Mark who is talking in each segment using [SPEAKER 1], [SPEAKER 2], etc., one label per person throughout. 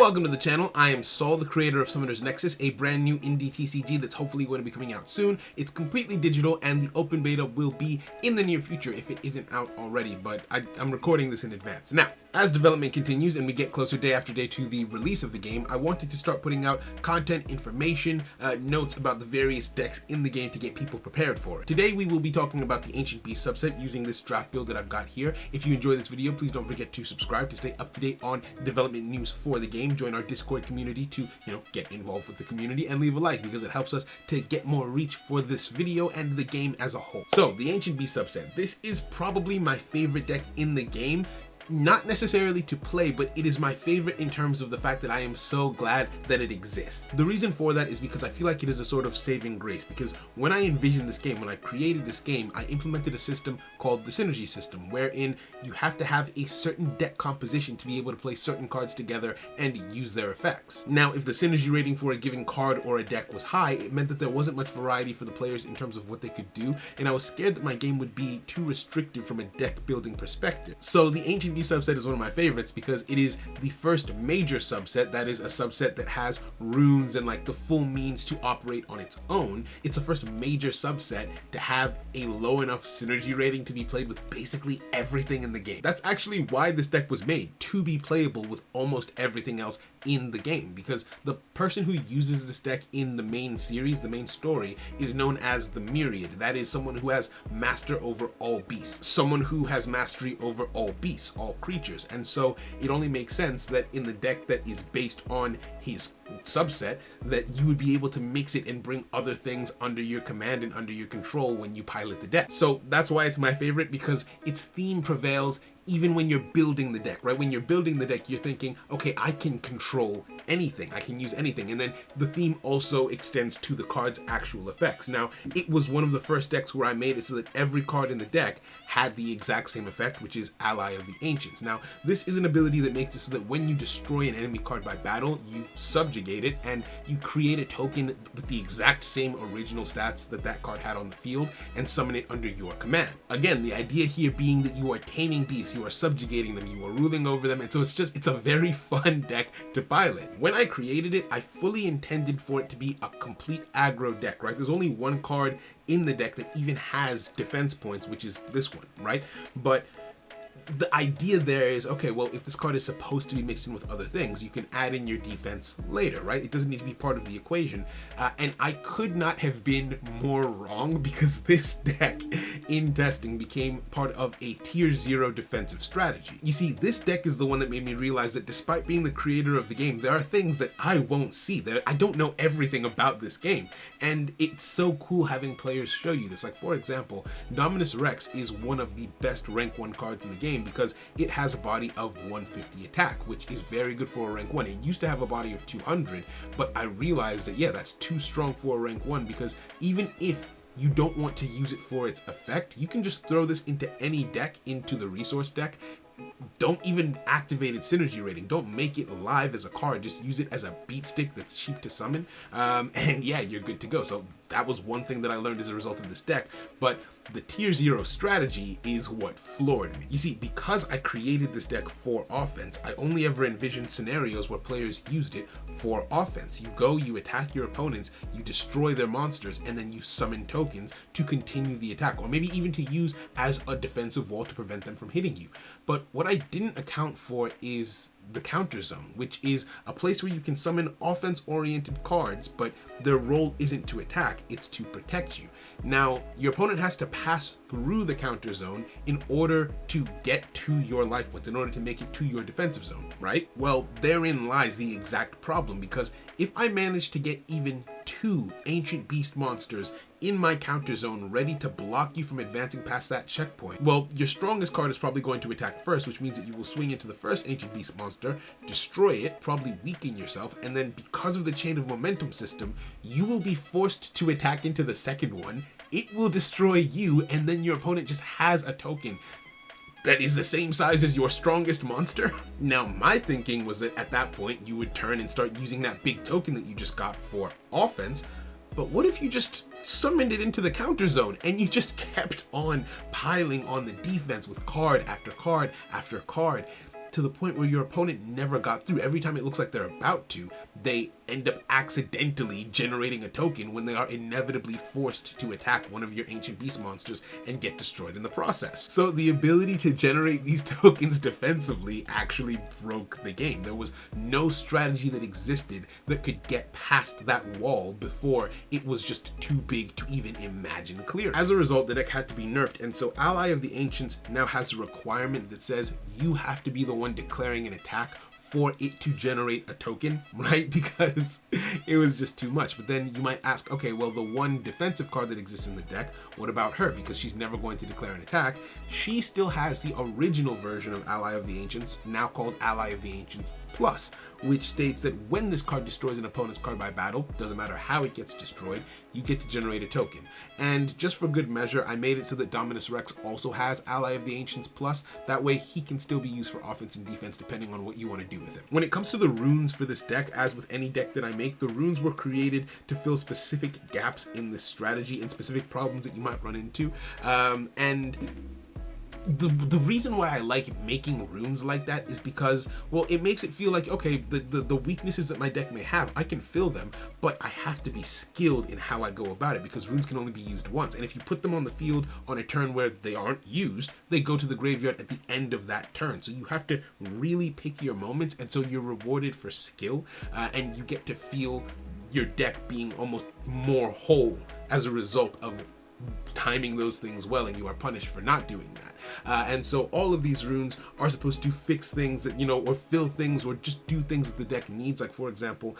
[SPEAKER 1] Welcome to the channel. I am Saul, the creator of Summoner's Nexus, a brand new indie TCG that's hopefully going to be coming out soon. It's completely digital and the open beta will be in the near future if it isn't out already, but I'm recording this in advance. Now, as development continues and we get closer day after day to the release of the game, I wanted to start putting out content, information, notes about the various decks in the game to get people prepared for it. Today we will be talking about the Ancient Beast subset using this draft build that I've got here. If you enjoy this video, please don't forget to subscribe to stay up to date on development news for the game. Join our Discord community to, get involved with the community, and leave a like because it helps us to get more reach for this video and the game as a whole. So the Ancient Beast subset, this is probably my favorite deck in the game. Not necessarily to play, but it is my favorite in terms of the fact that I am so glad that it exists. The reason for that is because I feel like it is a sort of saving grace, because when I envisioned this game, when I created this game, I implemented a system called the synergy system, wherein you have to have a certain deck composition to be able to play certain cards together and use their effects. Now, if the synergy rating for a given card or a deck was high, it meant that there wasn't much variety for the players in terms of what they could do, and I was scared that my game would be too restrictive from a deck building perspective. So the Ancient Beast subset is one of my favorites because it is the first major subset that is a subset that has runes and like the full means to operate on its own. It's the first major subset to have a low enough synergy rating to be played with basically everything in the game. That's actually why this deck was made, to be playable with almost everything else in the game, because the person who uses this deck in the main series, the main story, is known as the Myriad. That is someone who has master over all beasts, someone who has mastery over all beasts, all creatures. And so it only makes sense that in the deck that is based on his subset, that you would be able to mix it and bring other things under your command and under your control when you pilot the deck. So that's why it's my favorite, because its theme prevails even when you're building the deck, right? When you're building the deck, you're thinking, okay, I can control anything, I can use anything. And then the theme also extends to the card's actual effects. Now, it was one of the first decks where I made it so that every card in the deck had the exact same effect, which is Ally of the Ancients. Now, this is an ability that makes it so that when you destroy an enemy card by battle, you subjugate it and you create a token with the exact same original stats that that card had on the field and summon it under your command. Again, the idea here being that you are taming beasts, you are subjugating them, you are ruling over them, and so it's a very fun deck to pilot. When I created it, I fully intended for it to be a complete aggro deck, right? There's only one card in the deck that even has defense points, which is this one, right? But the idea there is, okay, well, if this card is supposed to be mixed in with other things, you can add in your defense later, right? It doesn't need to be part of the equation. And I could not have been more wrong, because this deck in testing became part of a tier 0 defensive strategy. You see, this deck is the one that made me realize that despite being the creator of the game, there are things that I won't see. I don't know everything about this game. And it's so cool having players show you this. Like, for example, Dominus Rex is one of the best rank 1 cards in the game, because it has a body of 150 attack, which is very good for a rank 1. It used to have a body of 200, but I realized that, yeah, that's too strong for a rank 1, because even if you don't want to use it for its effect, you can just throw this into any deck, into the resource deck. Don't even activate its synergy rating. Don't make it live as a card. Just use it as a beat stick that's cheap to summon. And yeah, you're good to go. So that was one thing that I learned as a result of this deck. But the tier 0 strategy is what floored me. You see, because I created this deck for offense, I only ever envisioned scenarios where players used it for offense. You go, you attack your opponents, you destroy their monsters, and then you summon tokens to continue the attack, or maybe even to use as a defensive wall to prevent them from hitting you. But what I didn't account for is the counter zone, which is a place where you can summon offense-oriented cards, but their role isn't to attack, it's to protect you. Now, your opponent has to pass through the counter zone in order to get to your life points, in order to make it to your defensive zone, right? Well, therein lies the exact problem, because if I manage to get even 2 Ancient Beast monsters in my counter zone ready to block you from advancing past that checkpoint, well, your strongest card is probably going to attack first, which means that you will swing into the first Ancient Beast monster, destroy it, probably weaken yourself, and then because of the chain of momentum system, you will be forced to attack into the second one. It will destroy you, and then your opponent just has a token that is the same size as your strongest monster. Now, my thinking was that at that point, you would turn and start using that big token that you just got for offense. But what if you just summoned it into the counter zone and you just kept on piling on the defense with card after card after card? to the point where your opponent never got through. Every time it looks like they're about to, they end up accidentally generating a token when they are inevitably forced to attack one of your ancient beast monsters and get destroyed in the process. So the ability to generate these tokens defensively actually broke the game. There was no strategy that existed that could get past that wall before it was just too big to even imagine clear. As a result, the deck had to be nerfed, and so Ally of the Ancients now has a requirement that says you have to be the one declaring an attack for it to generate a token, right? Because it was just too much. But then you might ask, okay, well, the one defensive card that exists in the deck, what about her? Because she's never going to declare an attack. She still has the original version of Ally of the Ancients, now called Ally of the Ancients Plus, which states that when this card destroys an opponent's card by battle, doesn't matter how it gets destroyed, you get to generate a token. And just for good measure, I made it so that Dominus Rex also has Ally of the Ancients Plus. That way he can still be used for offense and defense depending on what you want to do with him. When it comes to the runes for this deck, as with any deck that I make, the runes were created to fill specific gaps in this strategy and specific problems that you might run into. And the reason why I like making runes like that is because, well, it makes it feel like, okay, the weaknesses that my deck may have, I can fill them, but I have to be skilled in how I go about it, because runes can only be used once. And if you put them on the field on a turn where they aren't used, they go to the graveyard at the end of that turn. So you have to really pick your moments, and so you're rewarded for skill, and you get to feel your deck being almost more whole as a result of timing those things well, and you are punished for not doing that. And so all of these runes are supposed to fix things that, you know, or fill things, or just do things that the deck needs. Like, for example,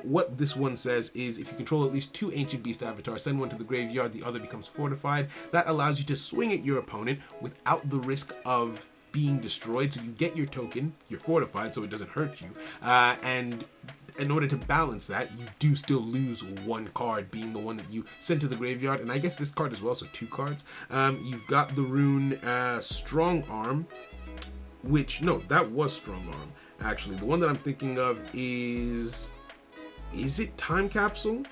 [SPEAKER 1] what this one says is if you control at least 2 Ancient Beast avatars, send one to the graveyard, the other becomes fortified. That allows you to swing at your opponent without the risk of being destroyed. So you get your token, you're fortified, so it doesn't hurt you. And in order to balance that, you do still lose one card, being the one that you sent to the graveyard, and I guess this card as well, so 2 cards. You've got the rune Strong Arm, which, no, that was Strong Arm, actually. The one that I'm thinking of is it Time Capsule?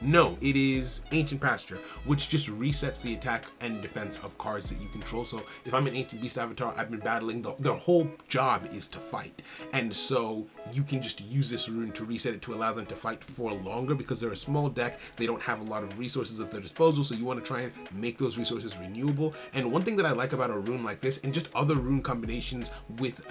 [SPEAKER 1] No, it is Ancient Pasture, which just resets the attack and defense of cards that you control. So if I'm an Ancient Beast avatar, I've been battling, their whole job is to fight. And so you can just use this rune to reset it to allow them to fight for longer, because they're a small deck. They don't have a lot of resources at their disposal, so you want to try and make those resources renewable. And one thing that I like about a rune like this, and just other rune combinations with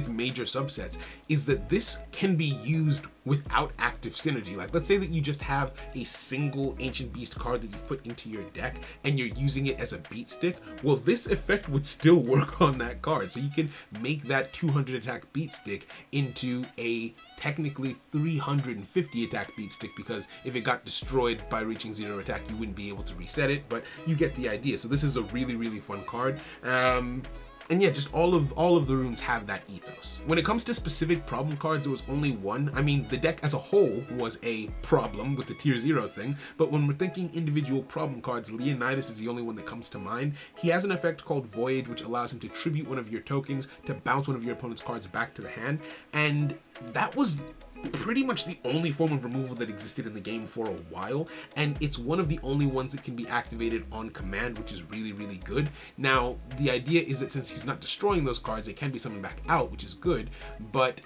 [SPEAKER 1] major subsets, is that this can be used without active synergy. Like, let's say that you just have a single Ancient Beast card that you've put into your deck and you're using it as a beat stick. Well, this effect would still work on that card. So you can make that 200 attack beat stick into a technically 350 attack beat stick, because if it got destroyed by reaching 0 attack, you wouldn't be able to reset it, but you get the idea. So this is a really, really fun card. And yeah, just all of the runes have that ethos. When it comes to specific problem cards, there was only one. I mean, the deck as a whole was a problem with the tier 0 thing, but when we're thinking individual problem cards, Leonidas is the only one that comes to mind. He has an effect called Voyage, which allows him to tribute one of your tokens to bounce one of your opponent's cards back to the hand, and that was pretty much the only form of removal that existed in the game for a while, and it's one of the only ones that can be activated on command, which is really, really good. Now, the idea is that since he's not destroying those cards, they can be summoned back out, which is good, but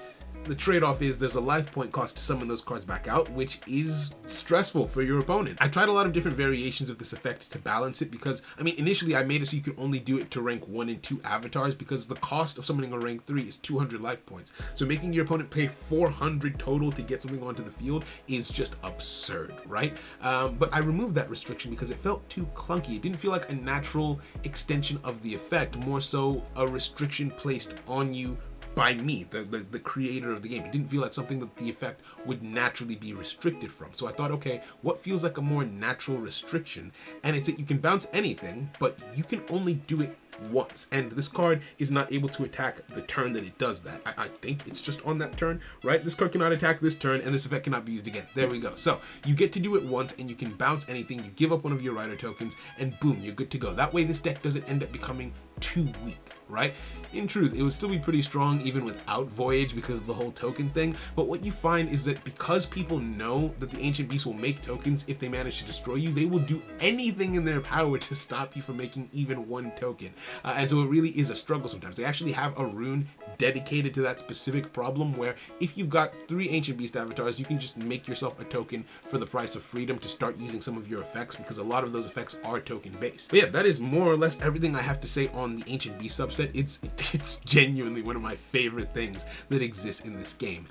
[SPEAKER 1] the trade-off is there's a life point cost to summon those cards back out, which is stressful for your opponent. I tried a lot of different variations of this effect to balance it, because, I mean, initially I made it so you could only do it to rank 1 and 2 avatars, because the cost of summoning a rank 3 is 200 life points. So making your opponent pay 400 total to get something onto the field is just absurd, right? But I removed that restriction because it felt too clunky. It didn't feel like a natural extension of the effect, more so a restriction placed on you by me, the creator of the game. It didn't feel like something that the effect would naturally be restricted from. So I thought, okay, what feels like a more natural restriction? And it's that you can bounce anything, but you can only do it once, and this card is not able to attack the turn that it does that. I think it's just on that turn, right? This card cannot attack this turn, and this effect cannot be used again. There we go. So you get to do it once, and you can bounce anything. You give up one of your rider tokens, and boom, you're good to go. That way this deck doesn't end up becoming too weak, right? In truth, it would still be pretty strong even without Voyage because of the whole token thing, but what you find is that because people know that the Ancient Beast will make tokens if they manage to destroy you, they will do anything in their power to stop you from making even one token. And so it really is a struggle sometimes. They actually have a rune dedicated to that specific problem where if you've got 3 Ancient Beast avatars, you can just make yourself a token for the price of freedom to start using some of your effects, because a lot of those effects are token based. But yeah, that is more or less everything I have to say on the Ancient Beast subset. It's genuinely one of my favorite things that exists in this game.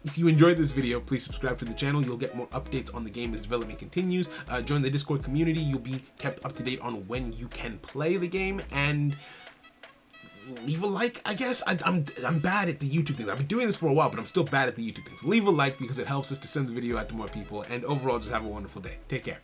[SPEAKER 1] If you enjoyed this video, please subscribe to the channel. You'll get more updates on the game as development continues. Join the Discord community. You'll be kept up to date on when you can play the game, and leave a like, I guess. I'm bad at the YouTube things. I've been doing this for a while, but I'm still bad at the YouTube things. Leave a like because it helps us to send the video out to more people, and overall, just have a wonderful day. Take care.